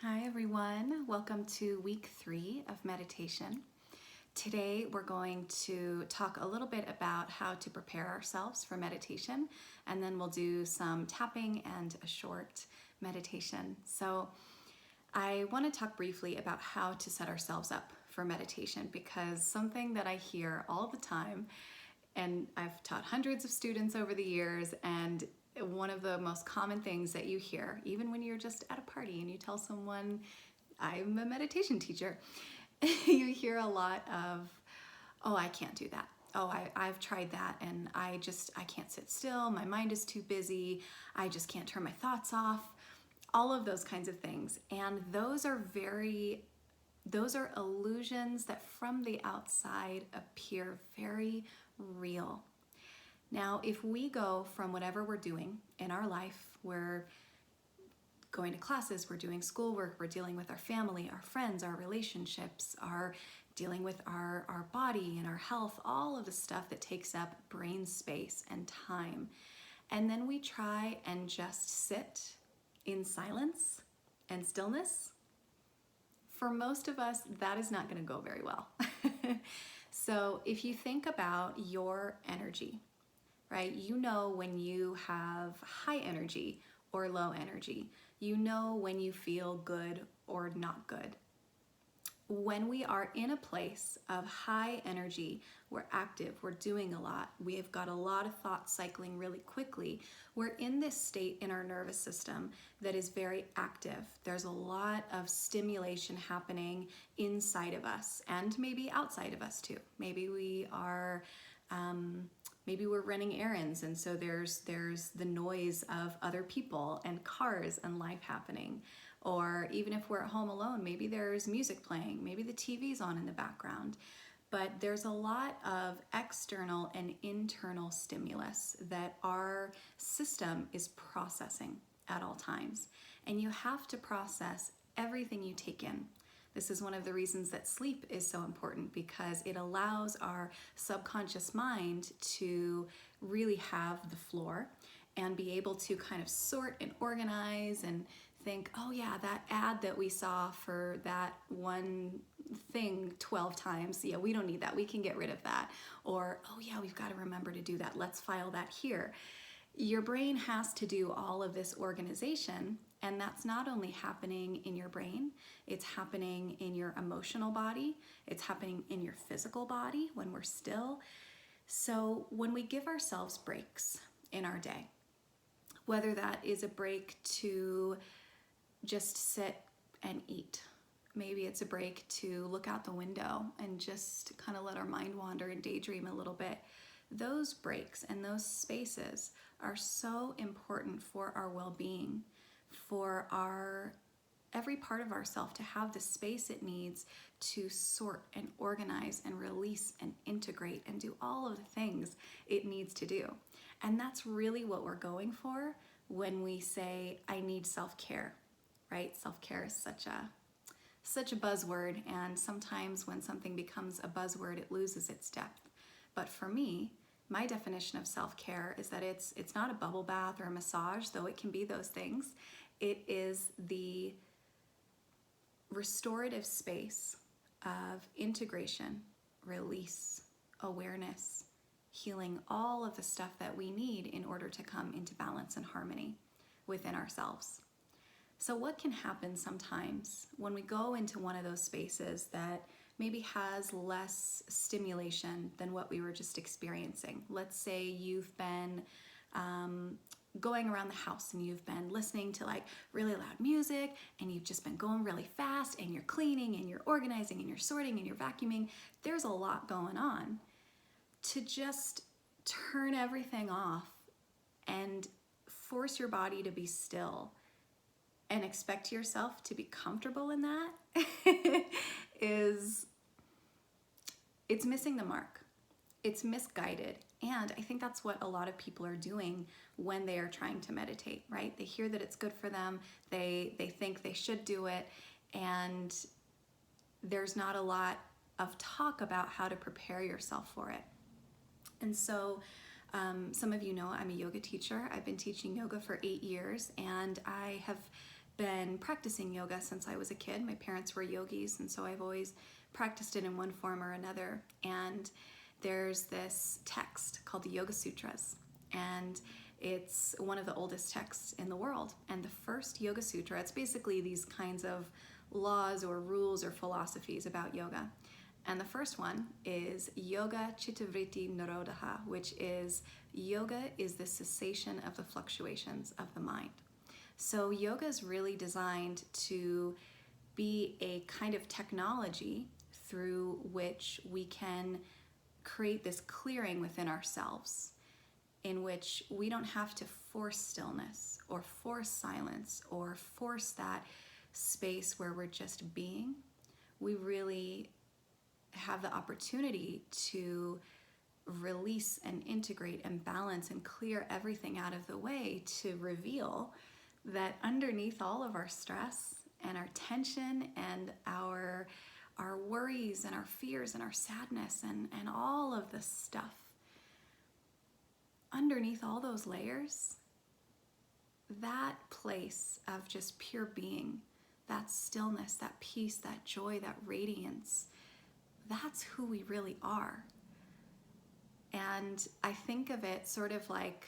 Hi everyone, welcome to week 3 of meditation. Today we're going to talk a little bit about how to prepare ourselves for meditation, and then we'll do some tapping and a short meditation. So I want to talk briefly about how to set ourselves up for meditation, because something that I hear all the time, and I've taught hundreds of students over the years, and one of the most common things that you hear, even when you're just at a party and you tell someone, I'm a meditation teacher, you hear a lot of, oh, I can't do that. Oh, I've tried that and I can't sit still. My mind is too busy. I just can't turn my thoughts off. All of those kinds of things. And those are illusions that from the outside appear very real. Now, if we go from whatever we're doing in our life, we're going to classes, we're doing schoolwork, we're dealing with our family, our friends, our relationships, our dealing with our body and our health, all of the stuff that takes up brain space and time. And then we try and just sit in silence and stillness. For most of us, that is not going to go very well. So if you think about your energy, right? You know when you have high energy or low energy. You know when you feel good or not good. When we are in a place of high energy, we're active, we're doing a lot, we've got a lot of thoughts cycling really quickly. We're in this state in our nervous system that is very active. There's a lot of stimulation happening inside of us and maybe outside of us too. Maybe we are maybe we're running errands, and so there's the noise of other people and cars and life happening. Or even if we're at home alone, maybe there's music playing, maybe the TV's on in the background. But there's a lot of external and internal stimulus that our system is processing at all times. And you have to process everything you take in. This is one of the reasons that sleep is so important, because it allows our subconscious mind to really have the floor and be able to kind of sort and organize and think, oh yeah, that ad that we saw for that one thing 12 times, yeah, we don't need that, we can get rid of that. Or, oh yeah, we've got to remember to do that, let's file that here. Your brain has to do all of this organization, and that's not only happening in your brain, it's happening in your emotional body, it's happening in your physical body when we're still. So when we give ourselves breaks in our day, whether that is a break to just sit and eat, maybe it's a break to look out the window and just kind of let our mind wander and daydream a little bit. Those breaks and those spaces are so important for our well-being, for every part of ourself to have the space it needs to sort and organize and release and integrate and do all of the things it needs to do. And that's really what we're going for when we say, I need self-care, right? Self-care is such a buzzword, and sometimes when something becomes a buzzword, it loses its depth. But for me, my definition of self-care is that it's not a bubble bath or a massage, though it can be those things. It is the restorative space of integration, release, awareness, healing, all of the stuff that we need in order to come into balance and harmony within ourselves. So what can happen sometimes when we go into one of those spaces that maybe has less stimulation than what we were just experiencing? Let's say you've been going around the house and you've been listening to like really loud music, and you've just been going really fast, and you're cleaning and you're organizing and you're sorting and you're vacuuming. There's a lot going on. To just turn everything off and force your body to be still and expect yourself to be comfortable in that it's missing the mark. It's misguided. And I think that's what a lot of people are doing when they are trying to meditate, right? They hear that it's good for them. They think they should do it. And there's not a lot of talk about how to prepare yourself for it. And so some of you know I'm a yoga teacher. I've been teaching yoga for 8 years, and I have been practicing yoga since I was a kid. My parents were yogis, and so I've always practiced it in one form or another. And there's this text called the Yoga Sutras, and it's one of the oldest texts in the world. And the first Yoga Sutra, it's basically these kinds of laws or rules or philosophies about yoga. And the first one is Yoga Chittavritti Nirodha, which is yoga is the cessation of the fluctuations of the mind. So yoga is really designed to be a kind of technology through which we can create this clearing within ourselves, in which we don't have to force stillness or force silence or force that space where we're just being. We really have the opportunity to release and integrate and balance and clear everything out of the way to reveal that underneath all of our stress and our tension and our worries and our fears and our sadness and all of the stuff, underneath all those layers, that place of just pure being, that stillness, that peace, that joy, that radiance, that's who we really are. And I think of it sort of like,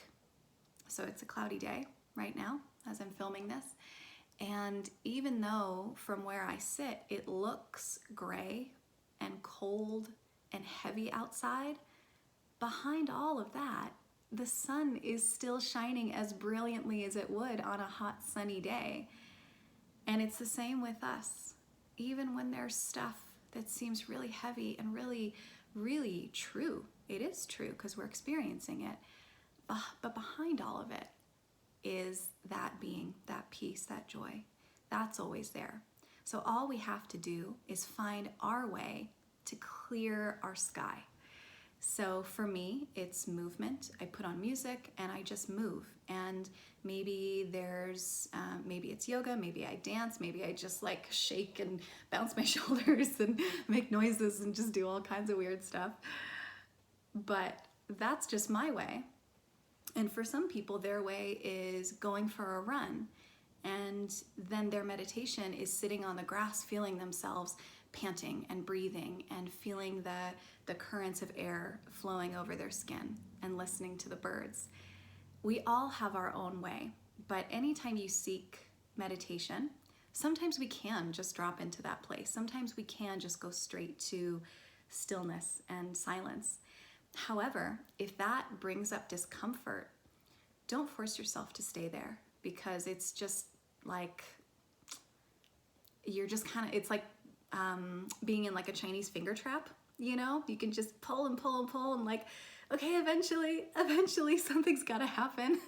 so it's a cloudy day right now as I'm filming this. And even though from where I sit, it looks gray and cold and heavy outside, behind all of that, the sun is still shining as brilliantly as it would on a hot, sunny day. And it's the same with us. Even when there's stuff that seems really heavy and really, really true, it is true because we're experiencing it. But behind all of it is that being, that peace, that joy. That's always there. So all we have to do is find our way to clear our sky. So for me, it's movement. I put on music and I just move. And maybe maybe it's yoga, maybe I dance, maybe I just like shake and bounce my shoulders and make noises and just do all kinds of weird stuff. But that's just my way. And for some people, their way is going for a run. And then their meditation is sitting on the grass, feeling themselves panting and breathing and feeling the currents of air flowing over their skin and listening to the birds. We all have our own way, but anytime you seek meditation, sometimes we can just drop into that place. Sometimes we can just go straight to stillness and silence. However, if that brings up discomfort, don't force yourself to stay there, because it's just like, you're just kind of, it's like being in like a Chinese finger trap, you know? You can just pull and pull and pull and like, okay, eventually something's gotta happen.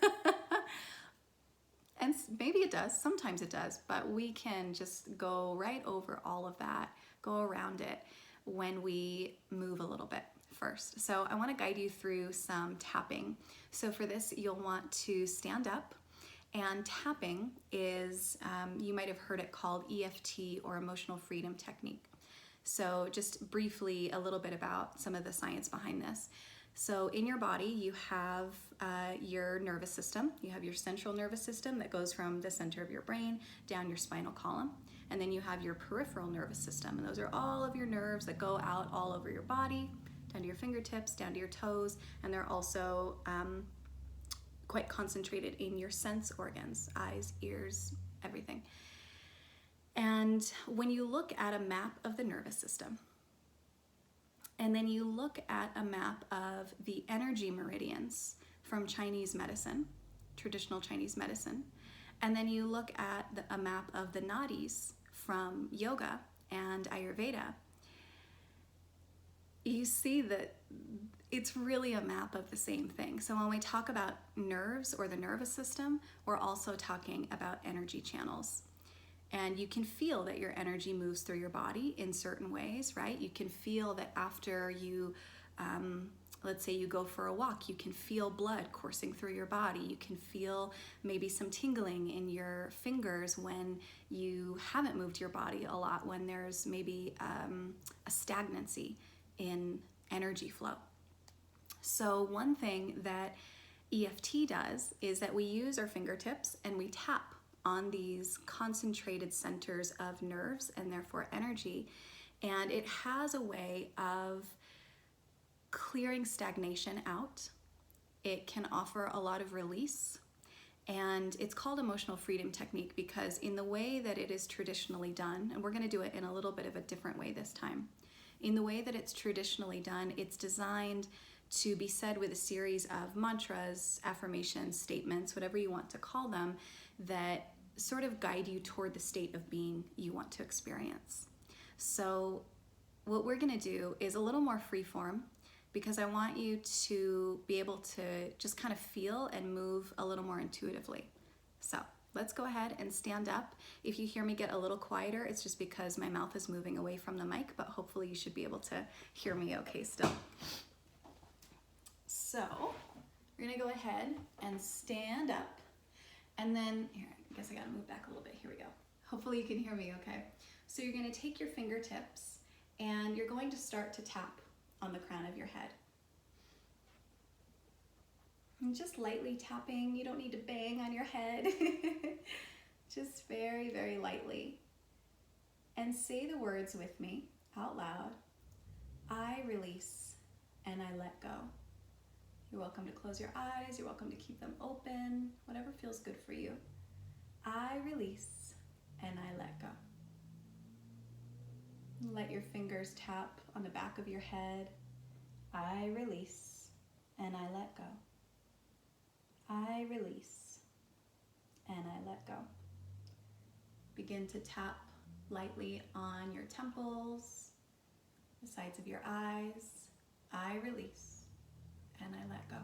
And maybe it does, sometimes it does, but we can just go right over all of that, go around it when we move a little bit first. So I want to guide you through some tapping. So for this, you'll want to stand up, and tapping is, you might have heard it called EFT or emotional freedom technique. So just briefly, a little bit about some of the science behind this. So in your body, you have your nervous system. You have your central nervous system that goes from the center of your brain down your spinal column. And then you have your peripheral nervous system. And those are all of your nerves that go out all over your body, down to your fingertips, down to your toes. And they're also quite concentrated in your sense organs, eyes, ears, everything. And when you look at a map of the nervous system, and then you look at a map of the energy meridians from Chinese medicine, traditional Chinese medicine, and then you look at a map of the nadis from yoga and Ayurveda, you see that it's really a map of the same thing. So when we talk about nerves or the nervous system, we're also talking about energy channels. And you can feel that your energy moves through your body in certain ways, right? You can feel that after you, let's say you go for a walk, you can feel blood coursing through your body. You can feel maybe some tingling in your fingers when you haven't moved your body a lot, when there's maybe a stagnancy in energy flow. So one thing that EFT does is that we use our fingertips and we tap on these concentrated centers of nerves and therefore energy. And it has a way of clearing stagnation out. It can offer a lot of release. And it's called emotional freedom technique because in the way that it is traditionally done, and we're going to do it in a little bit of a different way this time. In the way that it's traditionally done, it's designed to be said with a series of mantras, affirmations, statements, whatever you want to call them, that sort of guide you toward the state of being you want to experience. So what we're going to do is a little more freeform because I want you to be able to just kind of feel and move a little more intuitively. So let's go ahead and stand up. If you hear me get a little quieter, it's just because my mouth is moving away from the mic, but hopefully you should be able to hear me okay still. So we're gonna go ahead and stand up, and then, here, I guess I gotta move back a little bit, here we go. Hopefully you can hear me okay. So you're gonna take your fingertips, and you're going to start to tap on the crown of your head. And just lightly tapping, you don't need to bang on your head. Just very, very lightly. And say the words with me out loud. I release and I let go. You're welcome to close your eyes, you're welcome to keep them open, whatever feels good for you. I release and I let go. Let your fingers tap on the back of your head. I release and I let go. I release and I let go. Begin to tap lightly on your temples, the sides of your eyes. I release and I let go.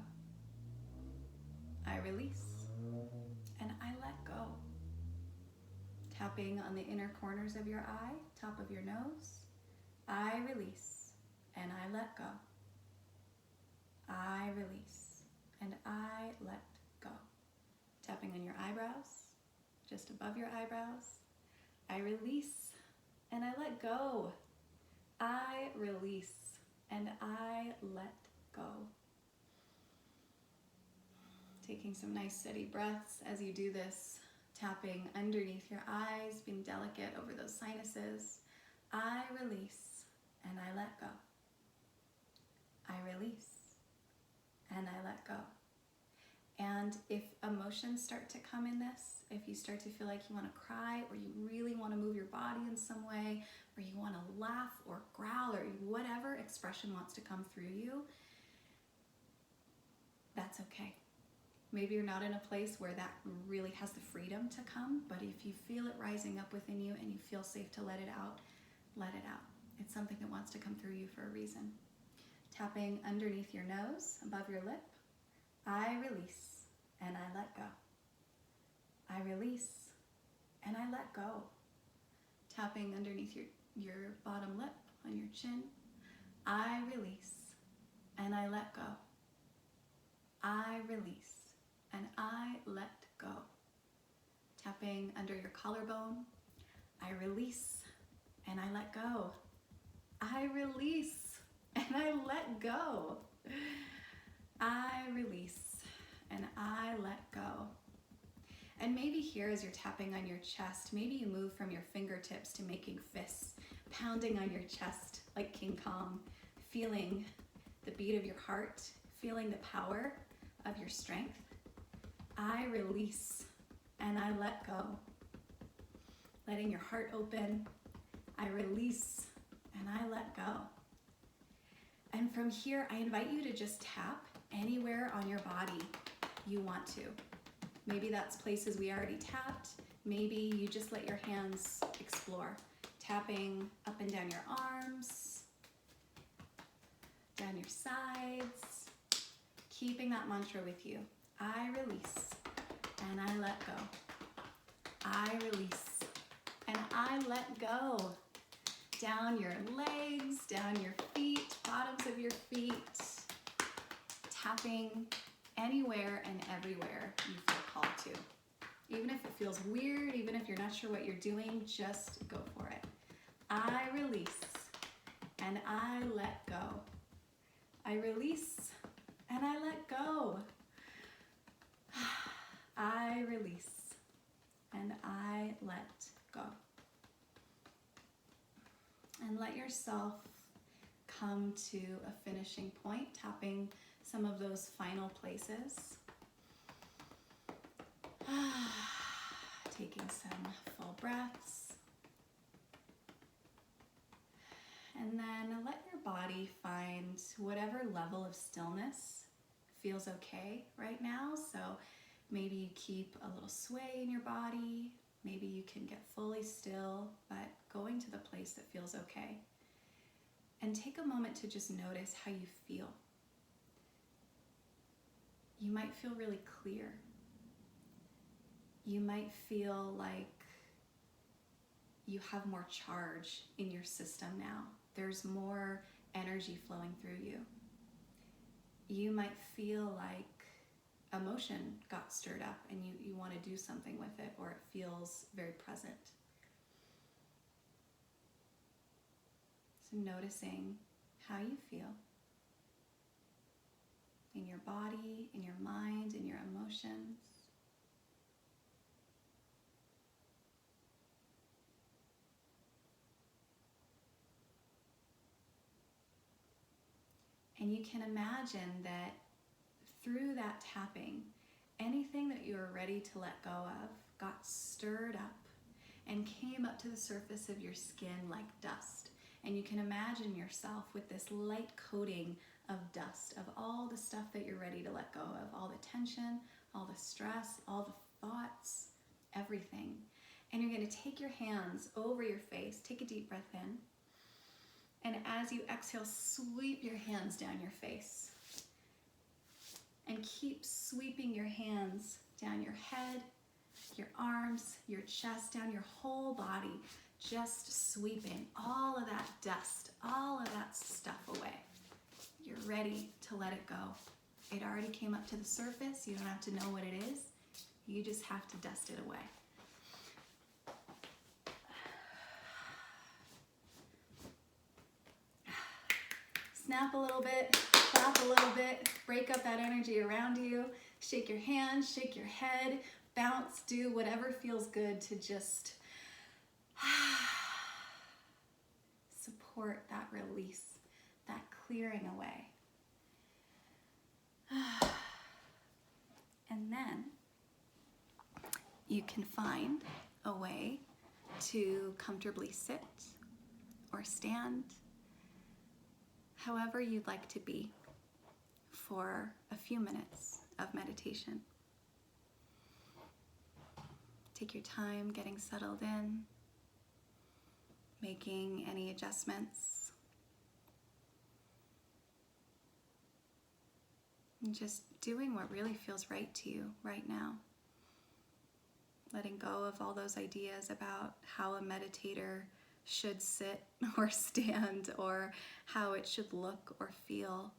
I release and I let go. Tapping on the inner corners of your eye, top of your nose. I release and I let go. I release and I let go. Tapping on your eyebrows, just above your eyebrows. I release and I let go. I release and I let go. Taking some nice steady breaths as you do this, tapping underneath your eyes, being delicate over those sinuses. I release and I let go. I release and I let go. And if emotions start to come in this, if you start to feel like you want to cry, or you really want to move your body in some way, or you want to laugh or growl, or whatever expression wants to come through you, that's okay. Maybe you're not in a place where that really has the freedom to come, but if you feel it rising up within you and you feel safe to let it out, let it out. It's something that wants to come through you for a reason. Tapping underneath your nose, above your lip. I release and I let go. I release and I let go. Tapping underneath your bottom lip on your chin. I release and I let go. I release and I let go. Tapping under your collarbone. I release and I let go. I release and I let go. I release and I let go. And maybe here as you're tapping on your chest, maybe you move from your fingertips to making fists, pounding on your chest like King Kong, feeling the beat of your heart, feeling the power of your strength. I release and I let go. Letting your heart open. I release and I let go. And from here, I invite you to just tap anywhere on your body you want to. Maybe that's places we already tapped. Maybe you just let your hands explore. Tapping up and down your arms, down your sides. Keeping that mantra with you. I release and I let go. I release and I let go. Down your legs, down your feet, bottoms of your feet. Tapping anywhere and everywhere you feel called to. Even if it feels weird, even if you're not sure what you're doing, just go for it. I release and I let go. I release and I let go. I release and I let go. And let yourself come to a finishing point, tapping some of those final places. Taking some full breaths. And then let your body find whatever level of stillness feels okay right now. So maybe you keep a little sway in your body. Maybe you can get fully still, but going to the place that feels okay. And take a moment to just notice how you feel. You might feel really clear. You might feel like you have more charge in your system now. There's more energy flowing through you. You might feel like emotion got stirred up and you want to do something with it, or it feels very present. So noticing how you feel in your body, in your mind, in your emotions. And you can imagine that through that tapping, anything that you were ready to let go of got stirred up and came up to the surface of your skin like dust. And you can imagine yourself with this light coating of dust, of all the stuff that you're ready to let go of, all the tension, all the stress, all the thoughts, everything. And you're going to take your hands over your face, take a deep breath in. And as you exhale, sweep your hands down your face. And keep sweeping your hands down your head, your arms, your chest, down your whole body. Just sweeping all of that dust, all of that stuff away. You're ready to let it go. It already came up to the surface. You don't have to know what it is. You just have to dust it away. Snap a little bit, clap a little bit, break up that energy around you, shake your hands, shake your head, bounce, do whatever feels good to just support that release, that clearing away. And then you can find a way to comfortably sit or stand, however you'd like to be, for a few minutes of meditation. Take your time getting settled in, making any adjustments, and just doing what really feels right to you right now. Letting go of all those ideas about how a meditator should sit or stand, or how it should look or feel.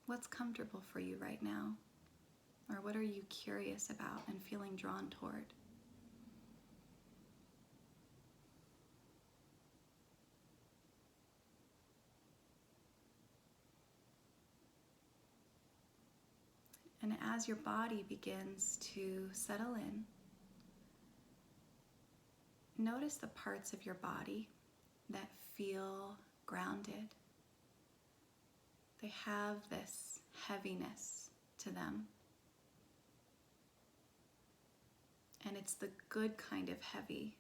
What's comfortable for you right now? Or what are you curious about and feeling drawn toward? And as your body begins to settle in, notice the parts of your body that feel grounded. They have this heaviness to them. And it's the good kind of heavy.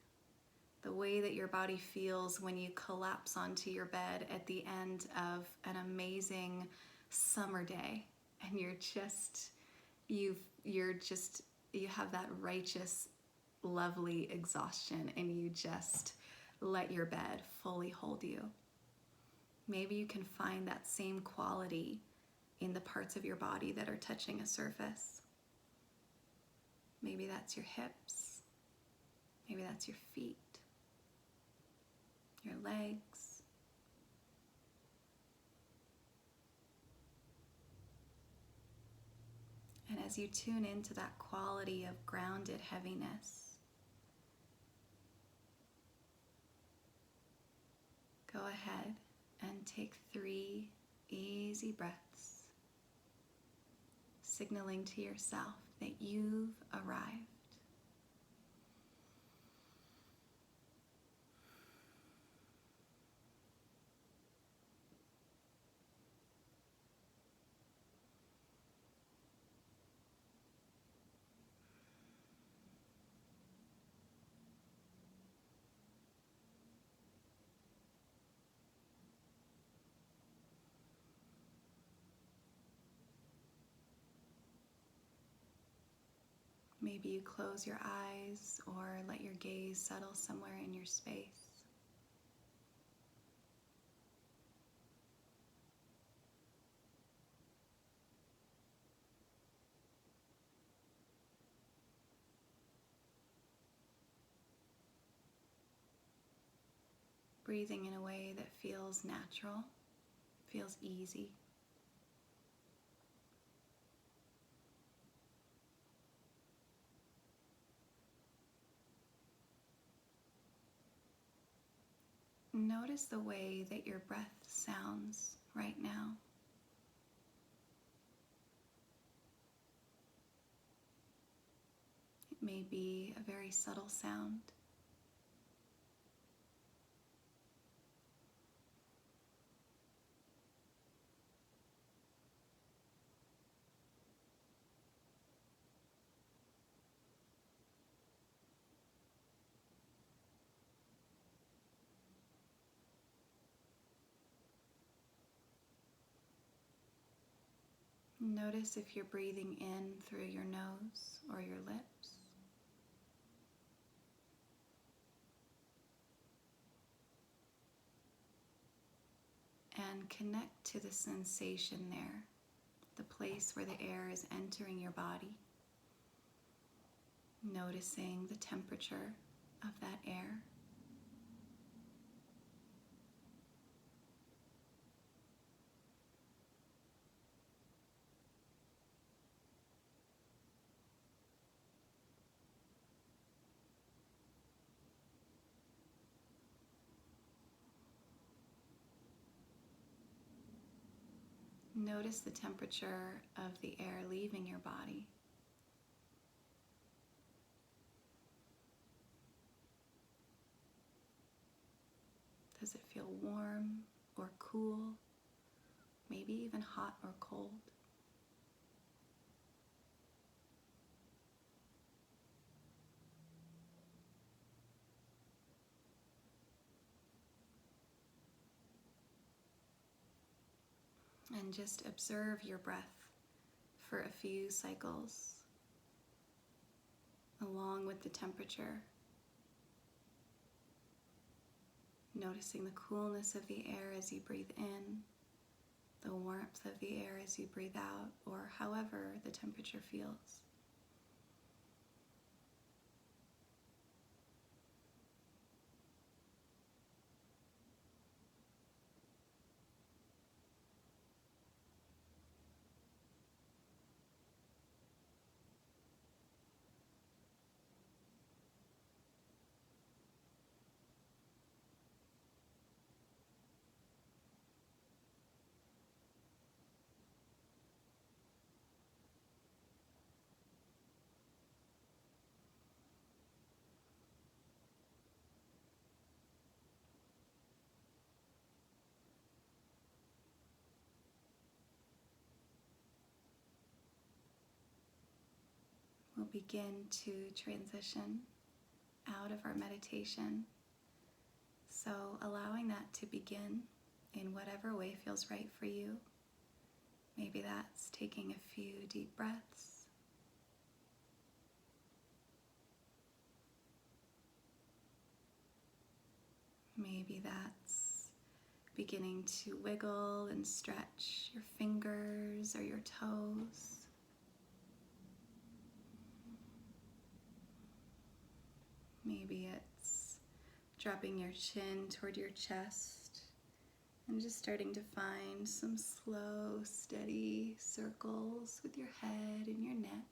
The way that your body feels when you collapse onto your bed at the end of an amazing summer day. And you have that righteous, lovely exhaustion, and you just let your bed fully hold you. Maybe you can find that same quality in the parts of your body that are touching a surface. Maybe that's your hips. Maybe that's your feet, your legs. And as you tune into that quality of grounded heaviness, go ahead and take 3 easy breaths, signaling to yourself that you've arrived. Maybe you close your eyes or let your gaze settle somewhere in your space. Breathing in a way that feels natural, feels easy. Notice the way that your breath sounds right now. It may be a very subtle sound. Notice if you're breathing in through your nose or your lips. And connect to the sensation there, the place where the air is entering your body. Noticing the temperature of that air. Notice the temperature of the air leaving your body. Does it feel warm or cool? Maybe even hot or cold? And just observe your breath for a few cycles along with the temperature. Noticing the coolness of the air as you breathe in, the warmth of the air as you breathe out, or however the temperature feels. We'll begin to transition out of our meditation. So allowing that to begin in whatever way feels right for you. Maybe that's taking a few deep breaths. Maybe that's beginning to wiggle and stretch your fingers or your toes. Maybe it's dropping your chin toward your chest and just starting to find some slow, steady circles with your head and your neck.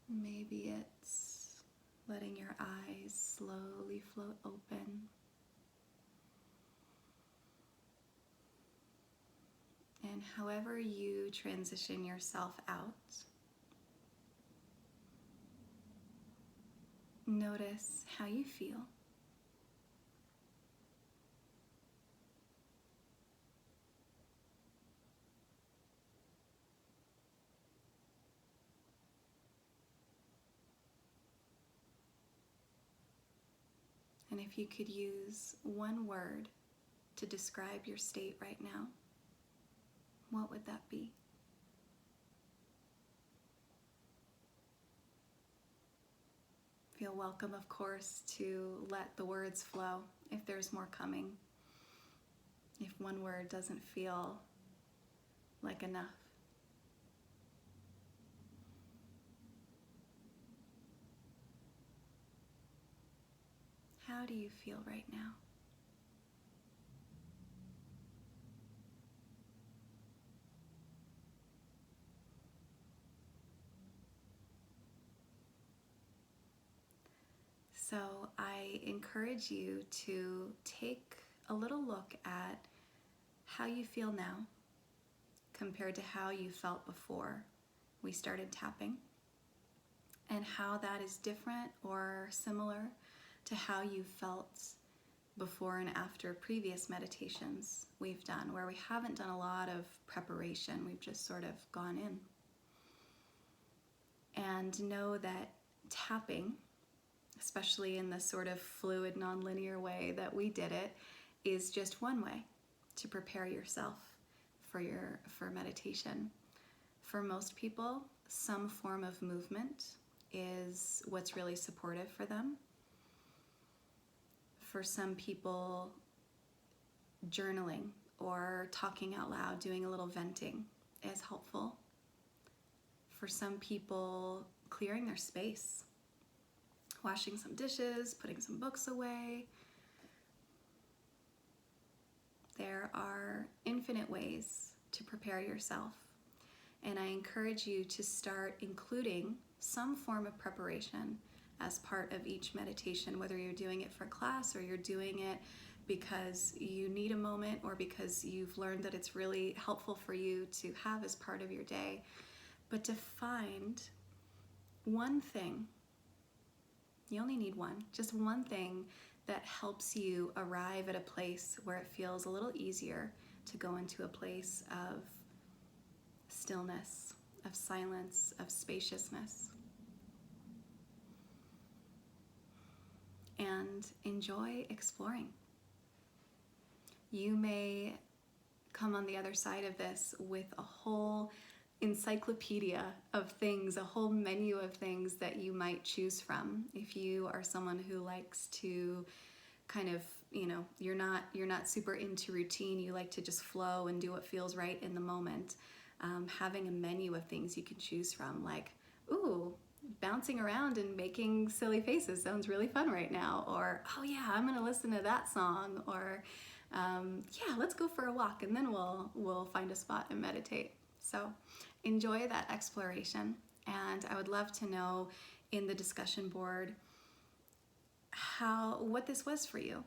Maybe it's letting your eyes slowly float open. And however you transition yourself out, notice how you feel. And if you could use one word to describe your state right now, what would that be? Feel welcome, of course, to let the words flow if there's more coming. If one word doesn't feel like enough. How do you feel right now? So I encourage you to take a little look at how you feel now compared to how you felt before we started tapping, and how that is different or similar to how you felt before and after previous meditations we've done, where we haven't done a lot of preparation, we've just sort of gone in. And know that tapping, especially in the sort of fluid, nonlinear way that we did it, is just one way to prepare yourself for meditation. For most people, some form of movement is what's really supportive for them. For some people, journaling or talking out loud, doing a little venting is helpful. For some people, clearing their space, washing some dishes, putting some books away. There are infinite ways to prepare yourself, and I encourage you to start including some form of preparation as part of each meditation, whether you're doing it for class or you're doing it because you need a moment or because you've learned that it's really helpful for you to have as part of your day. But to find one thing, you only need one, just one thing that helps you arrive at a place where it feels a little easier to go into a place of stillness, of silence, of spaciousness. And enjoy exploring. You may come on the other side of this with a whole encyclopedia of things, a whole menu of things that you might choose from. If you are someone who likes to kind of, you're not super into routine, you like to just flow and do what feels right in the moment, having a menu of things you can choose from, like, ooh, bouncing around and making silly faces sounds really fun right now, or oh yeah, I'm gonna listen to that song, or yeah, let's go for a walk and then we'll find a spot and meditate. So enjoy that exploration, and I would love to know in the discussion board what this was for you.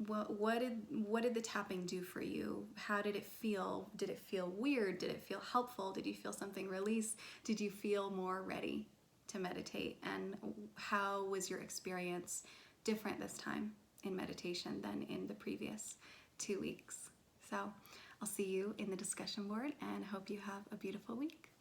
What did the tapping do for you? How did it feel? Did it feel weird? Did it feel helpful? Did you feel something release? Did you feel more ready to meditate? And how was your experience different this time in meditation than in the previous 2 weeks? So I'll see you in the discussion board and hope you have a beautiful week.